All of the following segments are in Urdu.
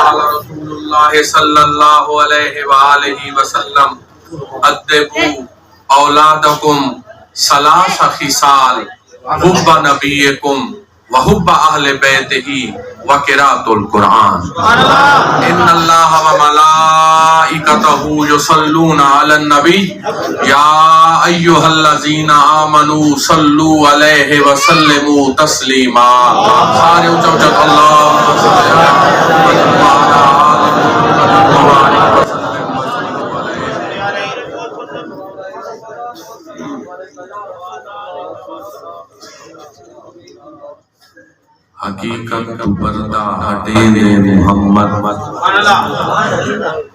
قال رسول اللہ صلی اللہ علیہ وآلہ وسلم ادبوا اولادکم ثلاث خصال حب نبیکم وحب اہل بیتہ وقراءۃ القرآن ان اللہ وملائکتہ یصلون علی النبی یا ایھا الذین آمنوا صلوا علیہ وسلموا تسلیما سارے اونچا اونچا اللہم صل علی محمد وعلی آل محمد حقیقت تو پردہ ہٹے دے محمد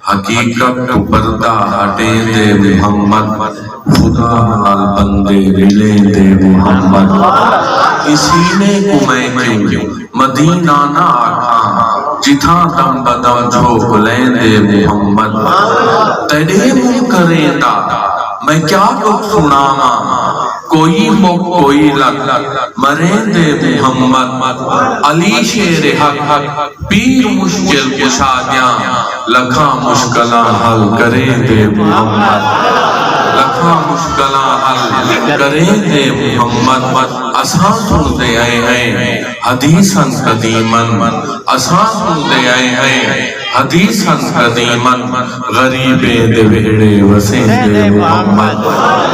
حقیقت تو پردہ ہٹے دے محمد خدا نال بندے ملے دے محمد اسی نے کو میں کیوں مدینہ نہ آکھاں جتھاں دم بدم جھوک لیں دے محمد تیرے منہ کرے دا میں کیا کچھ سناواں کوئی مک کوئی لگ مرین دے محمد علی شیر حق پیر مشکل کشادیاں لکھاں مشکلاں حل کرے دے محمد لکھاں مشکلاں حل کرے دے محمد اساں سن دے آئے ہیں حدیثاً قدیماً اساں سن دے آئے ہیں حدیثاً قدیماً غریبیں دے وہڑے وسیں دے محمد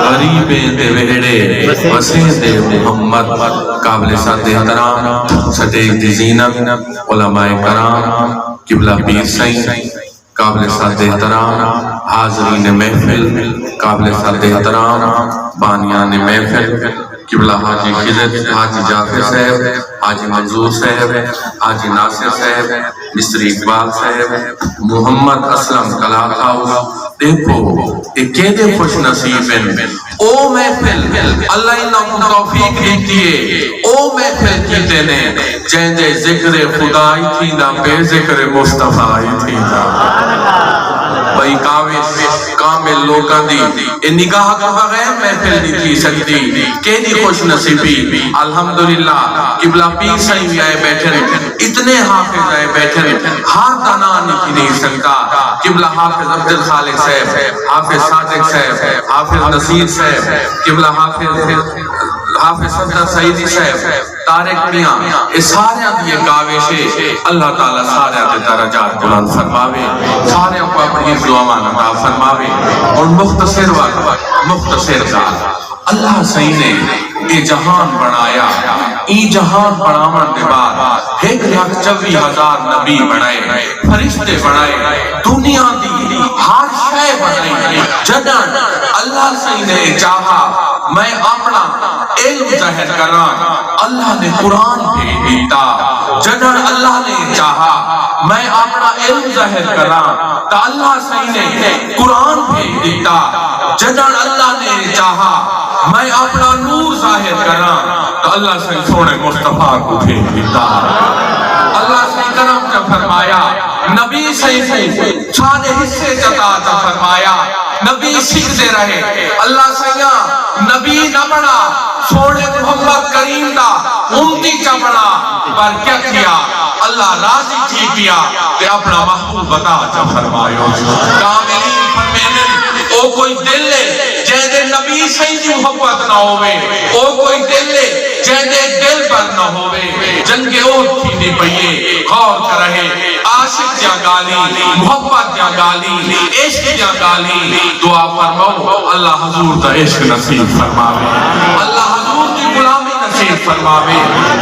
غریبیں دے وہڑے وسیں دے محمد قابل ساتھ احترام صدیق دی زینب علماء کرام قبلہ پیر سین قابل ساتھ احترام حاضرین محفل قابل ساتھ احترام بانیان محفل قبلہ حاجی خضر حاجی جعفر صاحب حاجی منظور صاحب حاجی ناصر صاحب مستری اقبال صاحب محمد اسلم کلات ہاؤس دیکھو ایک دے خوش نصیب ہیں او محفل اللہ انہوں توفیق دیتی ہے او محفل کیتے نے جہاں دے ذکر خدائی تھی دا بے ذکر مصطفیٰ تھی دا بھائی کامل لوگاں دی ان نگاہ کا بغیر محفل نہیں تھی سکتی کیدی خوش نصیبی الحمدللہ قبلہ پیر صحیح بھی آئے بیٹھے اتنے حافظ آئے بیٹھے ہر دنا نہیں سکتا قبلہ حافظ عبد الخالق صاحب حافظ صادق صاحب حافظ نصیر صاحب قبلہ حافظ صدر سعیدی صاحب طارق میاں اس سارے دیئے کاوشے اللہ تعالیٰ سارے دے درجات بلند فرماوے سارے کو اپنی دعامان عطا فرماوے اور مختصر وقت مختصر ذات اللہ صحیح نے یہ جہان بنایا ای جہان بناون دے بعد 1,24,000 نبی بنائے فرشتے بنائے دنیا دی ہر شے بنائی جدن اللہ صحیح نے چاہا میں اپنا علم ظاہر کرا اللہ نے قرآن بھیج دیتا جدن اللہ نے چاہا میں اپنا علم ظاہر کرا تو اللہ صحیح نے قرآن بھیج دیتا جدن اللہ نے چاہا میں اپنا نور ظاہر کرا تو اللہ صحیح سونے مصطفیٰ کو بھیج دیتا اللہ صحیح کرم جب فرمایا نبی صحیح چھانے حصے جتا جب فرمایا نبی سیکھتے رہے اللہ صحیح نبی نہ بڑا سونے محمد کریم دا امتی چا بڑا پر کیا کیا اللہ راضی کی کیا کہ اپنا محبوب بتا جا فرمائیو کاملین فرمینن او کوئی دل لے جہدے نبی صحیح محبت نہ ہوئے او کوئی دل لے جہدے دل پر نہ ہوئے جنگ اوٹ تھی نہیں پئیے غور کر رہے عاشق جا گالی محبت جا گالی عشق جا گالی دعا فرماؤ اللہ حضور تا عشق نصیب فرماوے اللہ حضور کی غلامی نصیب فرماوے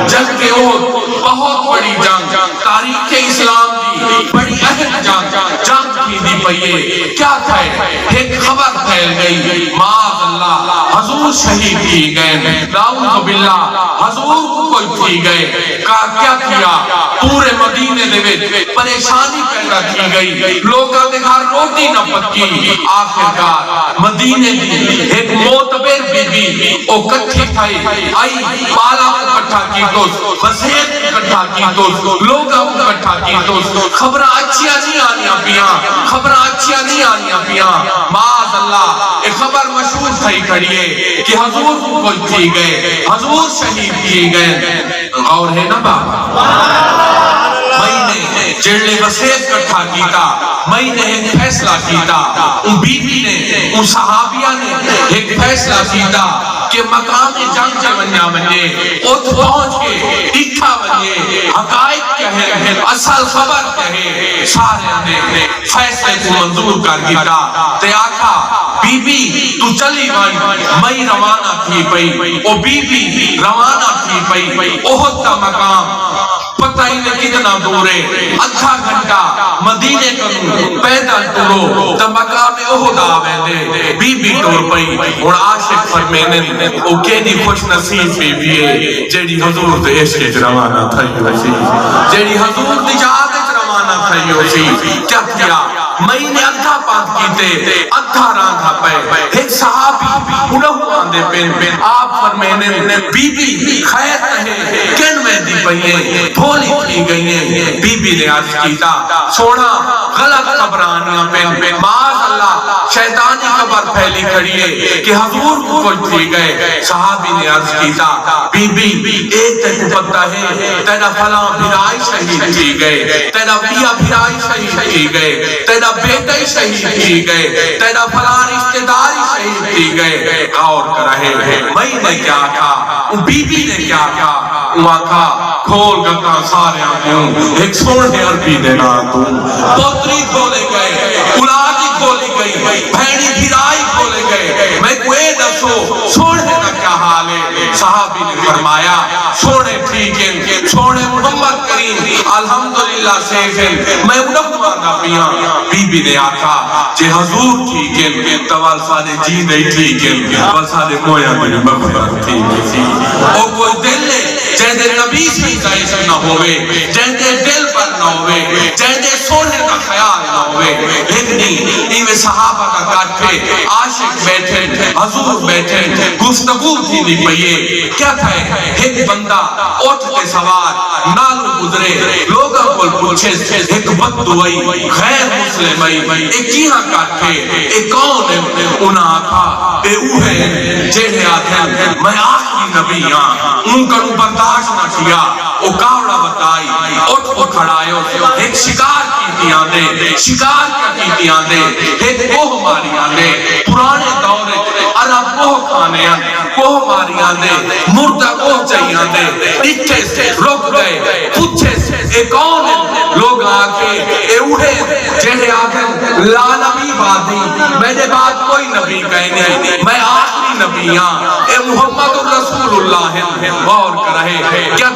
جنگ اوٹ بہت بڑی جنگ تاریخ اسلام دی بڑی اہم جنگ کی دی پئیے کیا تھا ایک خبر پھیل گئی معاذ اللہ حضور شہید کی گئے نعوذ باللہ حضور کو کوئی تھی گئے کیا کیا پورے مدینے دے وچ پریشانی پیدا کی گئی لوگاں دے گھر روٹی نہ پکی آخرکار مدینے دی ایک معتبر بی بی او کٹھی تھائی آئی پالا کو کٹھا کی دوست وزیر کو کٹھا کی دوست لوگاں کو کٹھا کی دوست خبریں اچھیاں نہیں آنیاں پیاں خبریں اچھیاں نہیں آنیاں پیاں معاذ اللہ ایک خبر مشہور تھئی کھڑی ہے کہ حضور کو کوئی تھی گئے حضور شہید کیے گئے غور ہے نا بابا مہینے جڑے وسیعت کٹھا کیتا میں نے ایک فیصلہ کیتا ان بیوی نے ان صحابیہ نے ایک فیصلہ کیتا کہ مقام جنگ ونجا ونجے ات پہنچ کے ڈٹھا ونجے حقائق کہے اصل خبر کہے سارے نے فیصلے کو منظور کر دیتا تے آکھا بی بی تو چلی وئی میں روانہ تھی پئی او بی بی روانہ تھی پئی احد کا مقام پتہ ہی نہیں کتنا دور ہے آدھا گھنٹہ مدینے کنوں پیدل ٹرو تے مقام احد آویندے بی بی ٹر پئی ہن عاشق فرمینے او کیڑی خوش نصیب بی بی ہے جیڑی حضور دے عشق وچ روانہ تھئی ہوئی جیڑی حضور دی یاد وچ روانہ تھئی ہوئی کیا کیا میں نے ادھا پاک کیتے ادھا راندھا پے ایک صحابی انہوں آندے پین آپ فرمینے بی بی خیر رہے کن میں دی پئیے دھولی کی گئیے بی بی نے عرض کیتا سونا غلط خبرانیاں پین معاذ اللہ شیطانی خبر پھیلی کھڑی ہے کہ حضور کو کچھ تھی گئے صحابی نے عرض کیتا بی بی ایک تے کو پتہ ہے تیرا فلاں بھرائی شہید تھی گئے تیرا پیا بھرائی شہید تھی گئے تیرا بیٹا ہی شہید تھی گئے تیرا فلاں رشتہ دار ہی شہید تھی گئے غور کر رہے ہیں میں نے کیا کہا بی بی نے کیا کہا وہاں کہا کھول گتا سارے آنکھوں ایک سوڑے عربی دینا تو پوتری کھولے گئے اولادی کھولی گئی بھینی بھرائی کھولے گئے میں کوئی دسو سوڑے کا کیا حال ہے صحابی نے فرمایا سوڑے ٹھیک ہے سوڑے محمد کریم الحمدللہ سیف ہے میں اڑم مانا پیاں بی بی نے آکھا جے حضور ٹھیک ہے توال سارے جی نہیں ٹھیک ہے بل سارے مویا میری مغفرت ٹھیک ہے او کوئی دل لے جہدے نبی سے جائز نہ ہوئے جہدے دل پر نہ ہوئے جہدے سونے کا خیال نہ ہوئے لیکن ایوے صحابہ کا کاٹھے عاشق بیٹھے حضور بیٹھے گفتگو تھی نہیں پئیے کیا تھے ایک بندہ اٹھتے سوار نالو گزرے لوگوں کو پوچھے ایک بد دعائی غیر مسلمائی ایک کیہاں کاٹھے ایک کون ہے انہاں آکھا بے اوہے جہے آدھیں میں آخری نبی ہاں ان کا برداشت نہ کیا وہ کاوڑا بتائی اٹھ کو کھڑایو ایک شکار کی دیاں دے شکار کی دیاں دے ایک کوہ ماریاں دے پرانے دورے عرب کوہ کھانے کوہ ماریاں دے مردہ کوہ چاہیاں دے اتھے سے رک گئے پوچھے سے ایک کون لوگ آکے اے اوڑے جہے آکے لا نبی بادی میرے بعد کوئی نبی کہنے میں آخری نبی ہاں اے محمد رسول اللہ ہے غور کر رہے کیا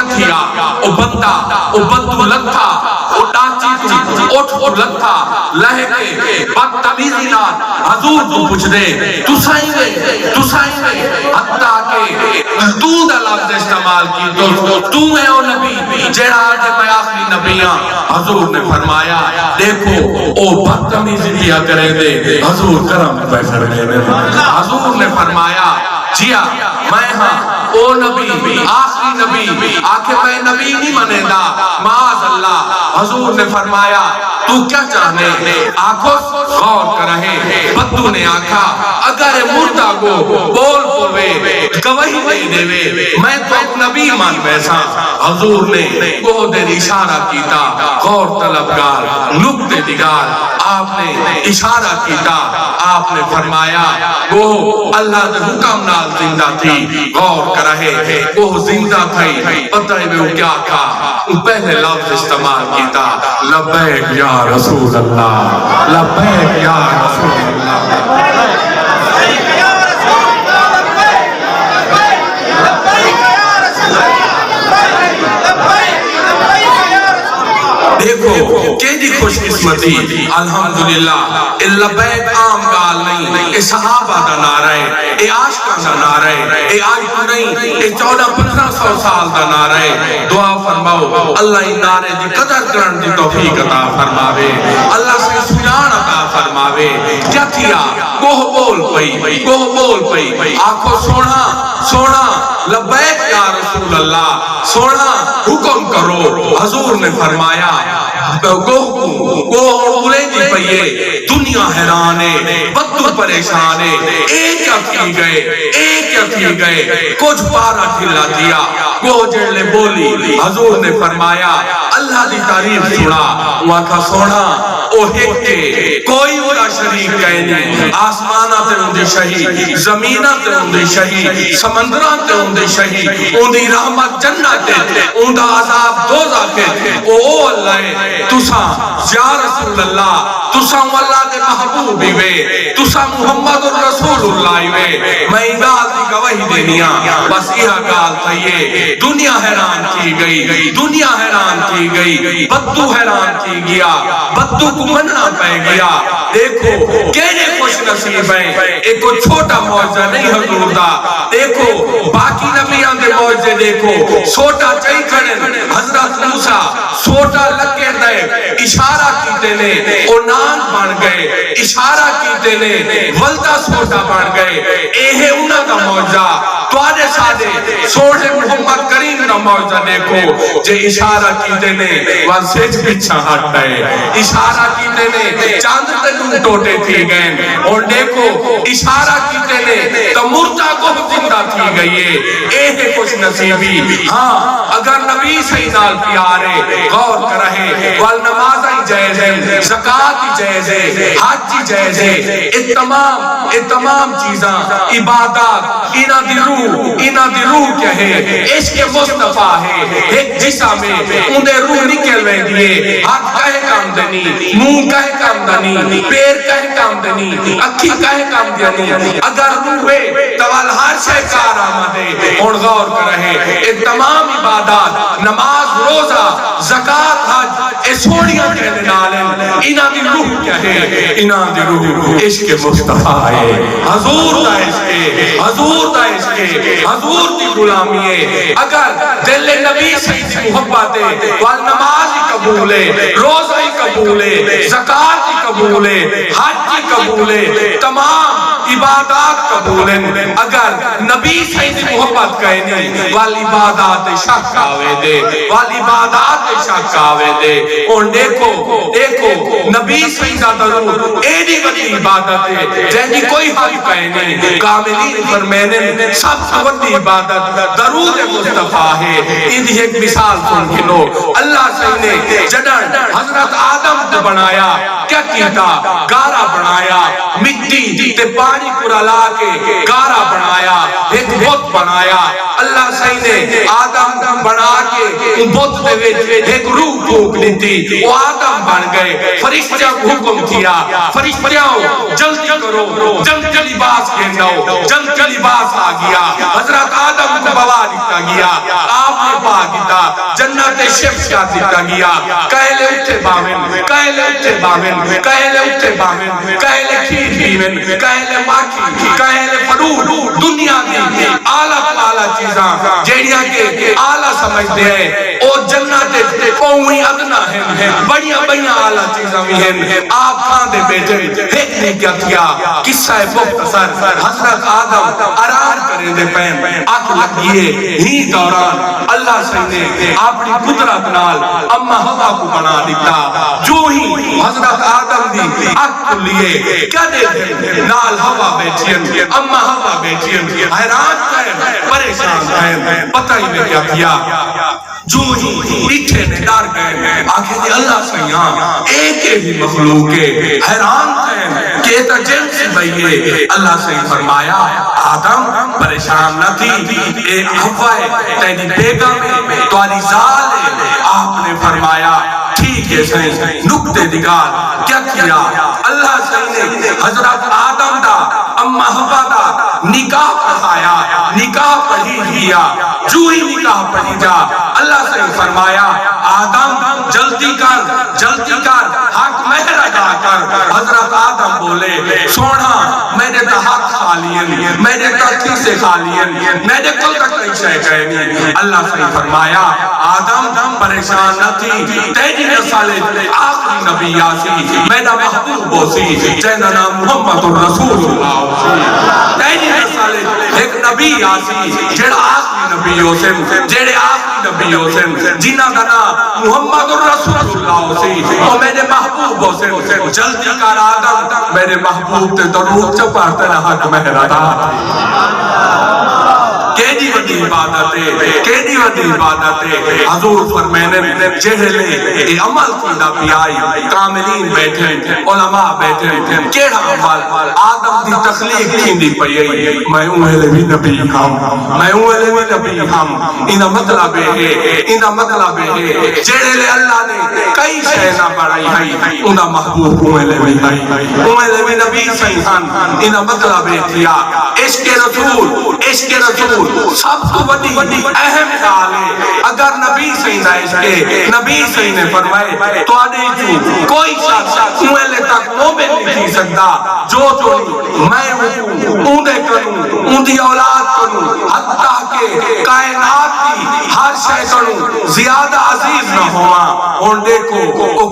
تھیا او بندہ او بدو لتھا او ڈاچی تھی اٹھ لتھا لہے کے بدتمیزی نال حضور تو پوچھ دے تو سائیں گے حتیٰ کہ تو دا لفظ استعمال کی تو ہے او نبی جیڑا آج میں آخری نبی ہاں حضور نے فرمایا دیکھو او بدتمیزی دیا کرے دے حضور کرم پہ فرمے حضور نے فرمایا جیا میں ہاں او نبی آخری نبی آکھے میں نبی نہیں منے دا معاذ اللہ حضور نے فرمایا تو کیا چاہنے آنکھوں غور کر رہے بدو نے آکھا اگر مردہ کو بول پوے گواہی نہیں دے میں تو ایک نبی مان بیسا حضور نے کو دیر اشارہ کیتا غور طلبگار نکتے دگار آپ نے اشارہ کیتا آپ نے فرمایا وہ اللہ نے حکم نال زندہ تھی غور کر رہے وہ زندہ تھی پتہ ہے وہ کیا کہا پہلے لفظ استعمال کیتا لبیک یا رسول اللہ لبیک یا رسول اللہ دیکھو کیڑی خوش قسمتی الحمدللہ لبیک عام گال نہیں اے صحابہ دا نعرہ ہے اے عاشقاں دا نعرہ ہے اے آج تو نہیں اے 1400-1500 سال دا نعرہ ہے دعا فرماؤ اللہ ان نعرے دی قدر کرن دی توفیق عطا فرماوے اللہ سے سنان عطا فرماوے کیا تھیا کوہ بول پئی آنکھوں سونا لبیک یا رسول اللہ سونا حکم کرو حضور نے فرمایا گوہ دی پئیے دنیا حیرانے بدو پریشانے ایک افی گئے کچھ پارا ٹھلا دیا گوہ جڑلے بولی حضور نے فرمایا اللہ اللہ دی تعریف سنا وہاں کا سونا او ایک کے کوئی ادا شریک کہنی آسمانہ تے اندے شہی زمینہ تے اندے شہی سمندرہ تے اندے شہی اندی رحمت جنت تے اندہ عذاب دوزہ کے او اللہ تسا یا رسول اللہ تسا اللہ دے محبوب وے تسا محمد الرسول اللہ وے میں گال دی گواہی دینیا بس یہ گال تھئیے دنیا حیران کی گئی دنیا حیران کی گئی بدو حیران کی گیا بدو کو مننا پہ گیا دیکھو کہنے خوش نصیب ہیں ایک کو چھوٹا معجزہ نہیں حضور دا دیکھو باقی نبیان دے معجزے دیکھو سوٹا چاہی کھڑے حضرت موسیٰ سوٹا لگے دے اشارہ کیتے نے او نان بن گئے اشارہ کیتے نے ولدہ سوٹا بن گئے اے انہاں دا معجزہ توارے سادے سوڑے محمد کریم دا معجزہ دیکھو جے اشارہ کیتے نے وہاں سیچ پچھا ہٹ گئے اشارہ کیتے نے چاند تنوں ٹوٹے تھی گئے اور دیکھو اشارہ کیتے نے تو مردہ کو زندہ تھی گئی ہے کچھ نصیبی ہاں اگر نبی صحیح نال پیارے غور کرے والنمازہ ہی جائز ہے زکاة ہی جائز ہے حج ہی جائز ہے یہ تمام چیزاں عبادات اینا دی روح کیا ہے عشق مصطفیٰ ہے ایک جسا میں اندھے روح نکل رہے دیئے ہاتھ کہے کام دنی منہ کہے کام دنی پیر کہے کام دنی اکھی کہے کام دنی اگر روح ہے توال ہر شے کار آمدے اور غور کر رہے یہ تمام عبادات نماز روزہ زکاة حج اے سوڑیاں کہنے نالیں اینا دی روح کیا ہے اینا دی روح عشق مصطفیٰ ہے حضور دا عشق حضور دا عشق حضور دی غلامی ہے اگر دل نبی سے محبت ہے وال نماز ہی قبول ہے روزہ ہی قبول ہے زکاة ہی قبول ہے حج ہی قبول ہے تمام عبادات قبول ہیں اگر نبی سے محبت کہنی وال عبادات شک آوے دے وال عبادات شک آوے دے اور دیکھو نبی سے درود ایڈی بڑی عبادت ہے جنہی کوئی حال کہنی کاملین فرمینے سب سے بڑی عبادت درود مصطفیٰ ہے اندھی ایک مثال سن گنو اللہ سے نے جڑن حضرت آدم کو بنایا کیا کیتا گارا بنایا مٹی تے پانی پرالا کے گارا بنایا ایک بت بنایا اللہ صحیح نے آدم بنا کے بت دے وچ ایک روح پھونک دیتی وہ آدم بن گئے فرشتیاں کو حکم کیا فرشتیاں جلدی کرو جلدی لباس پہنو جلدی لباس آ گیا حضرت آدم کو بوا دیتا گیا آپ نے پا دیتا جنت شف کا دیتا گیا کہلے اٹھے باوین کہلے اٹھے باوین کہلے اٹھے باوین کہلے کھیر پیوین کہلے ماکی کہلے فرور دنیا دی آلہ چیزاں جیڑیاں کے آلہ سمجھتے ہیں او جنت قومی ادنا ہیں بڑیاں آلہ چیزاں بھی ہیں آپ کھان دے بیٹھے ایک نے کیا کیا قصہ مختصر حضرت آدم آرام کریں دے پین آنکھ لگیے ہی دوران اللہ سے نے اپنی قدرت نال اما ہوا کو بنا دیتا جو ہی حضرت آدم دی آنکھ کو لیے کیا دے نال ہوا بیٹھیں اما ہوا بیٹھیں حیران کہیں پریشان کہیں پتہ ہی میں کیا کیا جو ہی اٹھے نے ڈار گئے آگے دی اللہ سے یہاں ایک ہی مخلوق کے حیران کہیں کہ ایتا جنس بھئیے اللہ سے فرمایا آدم پریشان نہ تھی اے حوائے تیری بیگم تواری زال ہے آپ نے فرمایا ٹھیک ہے سہیں نکتے دگار کیا کیا اللہ سے نے حضرت آدم دا اما حوا دا نکاح پڑھایا نکاح پڑھی گیا جو ہی نکاح پڑھی جا اللہ سے فرمایا آدم جلدی کر حق مہر ادا کر حضرت آدم بولے سونا میں نے تا حق کھا لیا میں نے تا کسے کھا لیا میں نے کل تک نہیں شے کہنی اللہ سے فرمایا آدم پریشان نہ تھی تیری رسالت آخری نبی آسی میرا محبوب ہوسی جینا نام محمد الرسول اللہ تیری رسالت ایک نبی آسی جیڑا آخری نبی ہوسن جیڑے آخری نبی ہوسن جنہ کا نام محمد الرسول اللہ ہوسی اور میرے محبوب ہوسن جلدی کر آدم میرے محبوب تے درود چپارتے نہ حق مہر ادا کہ کیڑی وڈی عبادت ہے، کیڑی وڈی عبادت ہے۔ حضور فرمائنے جہلے اے عمل کیندا پیائی، کاملین بیٹھے، علماء بیٹھے، کیڑا عمل آدم دی تخلیق کیندی پئی، میں اوہلے بھی نبی ہم، میں اوہلے بھی نبی ہم۔ انہا مطلب ہے، انہا مطلب ہے جہلے اللہ نے کئی شہنہ بڑھائی ہے، انہا محبوب اوہلے بھی ہے، اوہلے بھی نبی سیحان۔ انہا مطلب ہے کیا عشق رسول، عشق رسول سب کو بڑی اہم گال ہے۔ اگر نبی سیدہ عشق نبی سید نے فرمائے تو آنے جو کوئی شخص اوہلے تک مومن نہیں تھی سکتا جو تو میں اوندے کروں، اوندی اولاد کروں، حتیٰ کہ کائنات کی ہر شے کروں زیادہ عزیز نہ ہوا۔ اور دیکھو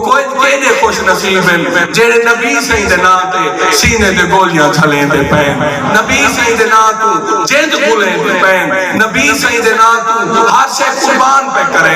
کوئی کیڑے خوش نصیب ہیں جیڑے نبی سید نام تے سینے دے گولیاں چھلیں دے پین، نبی سید نام تو جند بولیں دے پین، نبی سید نام تو ہر شے قربان پہ کریں۔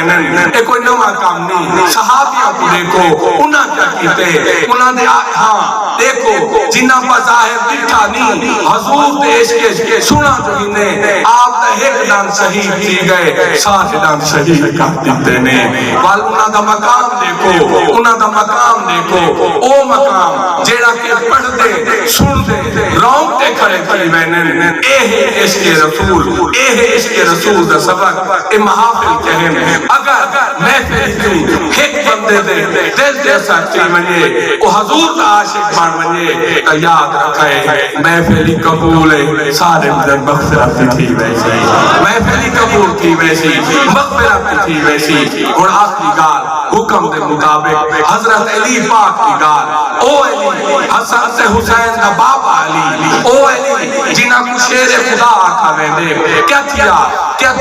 اے کوئی نوہ کام نہیں۔ صحابیاں کو دیکھو انہاں کیا کیتے، انہاں دے ہاں دیکھو جنہ پر ظاہر دکھا نہیں حضور دے عشق سنا جو انہیں آپ دا ایک دان شہید تھی گئے، ساتھ دان شہید کر دیتے نے۔ وال انہاں دا مقام دیکھو، انہاں دا مقام دیکھو، او مقام جیڑا کہ پڑھ دے سن دے رونگتے کھڑے کھڑی بینن۔ اے ہے عشق رسول، اے ہے عشق رسول دا سبق۔ اے محافل کہیں اگر محفل کیوں ایک بندے دے دل دے سکتی منیے او حضور دا عاشق بان منیے تو یاد رکھائے محفلی قبول ہے سارے مدن مغفرت تھی ویسی، محفلی قبول تھی ویسی، مغفرت تھی ویسی۔ اور آخری گال حکم دے مطابق حضرت علی پاک کی گال، او علی حضرت حسین دا بابا علی، او علی جنہ کو شیر خدا آکھا ویندے کیا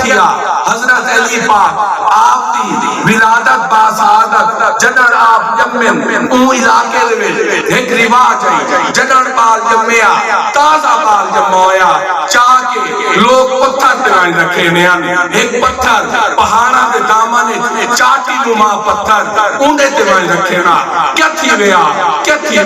تھیا حضرت علی پاک آپ دی ولادت باسعادت جنر آپ یمن او علاقے دے ایک رواج ہے جنر بال جمعیا تازہ بال جمعیا چاہ کے لوگ پتھر ترائیں رکھے نیان، ایک پتھر پہاڑا دے دامانے چاٹی نما پتھر اوندے ترائیں رکھے نا کیا تھی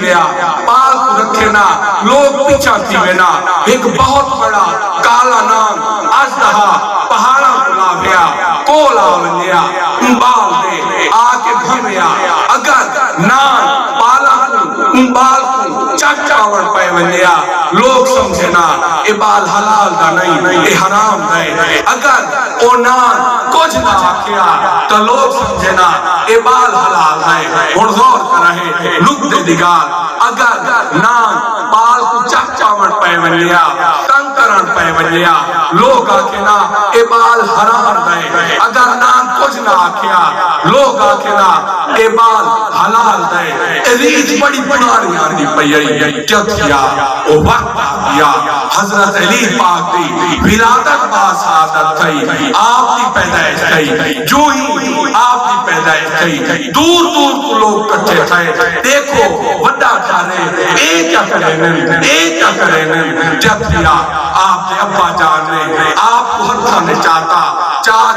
ویا پال کو رکھے نا لوگ پیچھا تھی وینا ایک بہت بڑا کالا نام ازدہا پہاڑا بلا گیا کولا ونیا انبال دے آکے بھمیا اگر نان پالا کو انبال کو چکاور پہ ونیا لوگ سمجھنا اے بال حلال دا نہیں اے حرام دے، اگر او نان کچھ نہ آکیا تو لوگ سمجھنا اے بال حلال دے۔ اور غور کر رہے نکتے دگار اگر نان بال کو چکاور پہ ونیا کنکرن پہ ونیا لوگ آکھنا اے بال حرام دے، اگر نام کچھ نہ آکھیا لوگ آکھنا اے بال حلال دے۔ اے ریچ بڑی پڑھانی آنی پئی کیا تھیا او وقت آگیا حضرت علی پاک دی ولادت باسعادت تھی، آپ دی پیدائش تھی، جو ہی آپ دی پیدائش تھی دور دور کو لوگ کٹھے تھے۔ دیکھو وڈا کھارے اے کیا کریں جب تھیا آپ نے ابا جان نے آپ کو ہتھا نے چاہ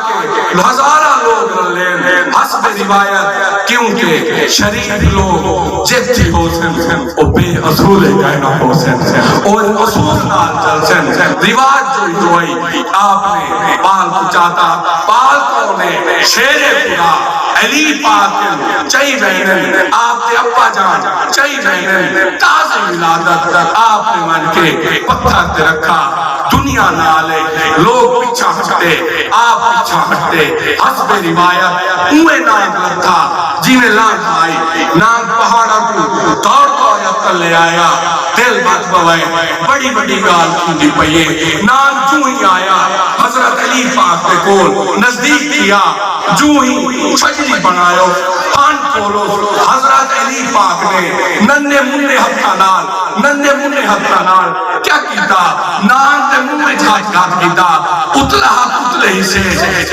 کے ہزارہ لوگ لیں حسب روایت کیونکہ شریف لوگ جتی ہو سن او بے اصول کہنا ہو سن اور اصول نال چل سن رواج جو ہوئی آپ نے بال کو چاہتا بال کو نے شیر خدا علی پاک چاہی بہنن آپ نے ابا جان چاہی بہنن تازی ولادت آپ نے من کے پتھر تے رکھا دنیا نالے لوگ پیچھا ہٹتے آپ پیچھا ہٹتے حسب روایت اوے ناگ لتھا جی میں لانگ آئی ناگ پہاڑا کو دوڑ عقل لے آیا دل بات بوائے بڑی بڑی گال کھندی پئیے ناگ جو ہی آیا حضرت علی پاک کے کول نزدیک کیا جو ہی چھجلی بنایو پان کھولو حضرت علی پاک نے ننے منہ ہتھا نال کیا کیتا نان تے منہ میں جھات کیتا اتلا اتلے ہی سے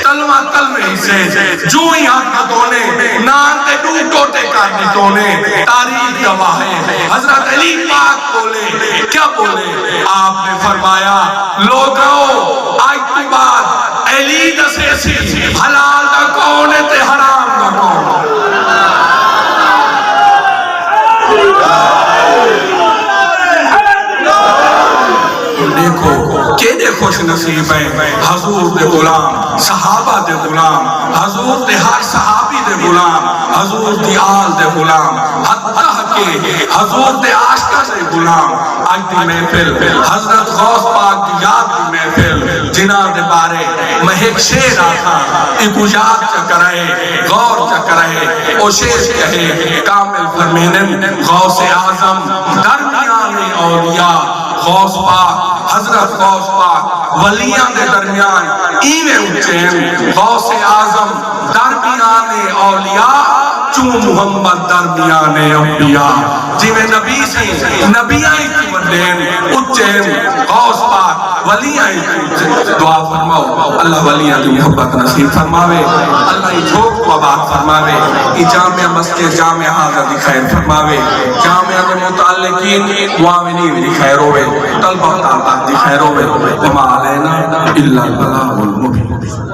تلوہ تلوے ہی سے جو ہی ہاتھ دونے نان تے دو ٹوٹے کر دی دونے تاریخ گواہ ہے حضرت علی پاک بولے کیا بولے آپ نے فرمایا لوگوں آج تو بعد علی دسے سی حلال دا کون ہے تے حرام دا کون دیکھو خوش نصیب ہیں حضور دے غلام صحابہ دے غلام حضور دے ہر صحابی دے غلام حضور دی آل دے غلام حتیٰ کہ حضور دے عاشقہ دے غلام آج دی محفل حضرت غوث پاک دی یاد دی محفل جنہ دے بارے مہک شیر آتھا ایکو یاد چکرائے غور چکرائے او شیر کہے کامل فرمینن غوث اعظم درمیان اولیاء غوث پاک حضرت غوث پاک ولیاں دے درمیان ایویں اچھیں غوث اعظم درمیان اولیاء چون محمد درمیان انبیاء جیویں نبی سے نبیاں کی وڈین اچھیں غوث پاک ولیاں دعا فرماؤ اللہ ولیاں دی محبت نصیب فرماوے اللہ ہی جھوک کو آباد فرماوے ای جامعہ مسجد جامعہ حاضر دی خیر فرماوے جامعہ دے متعلقین معاونین دی خیر ہوئے طلبہ تعلق دی خیر ہوئے وما علینا الا البلاغ المبین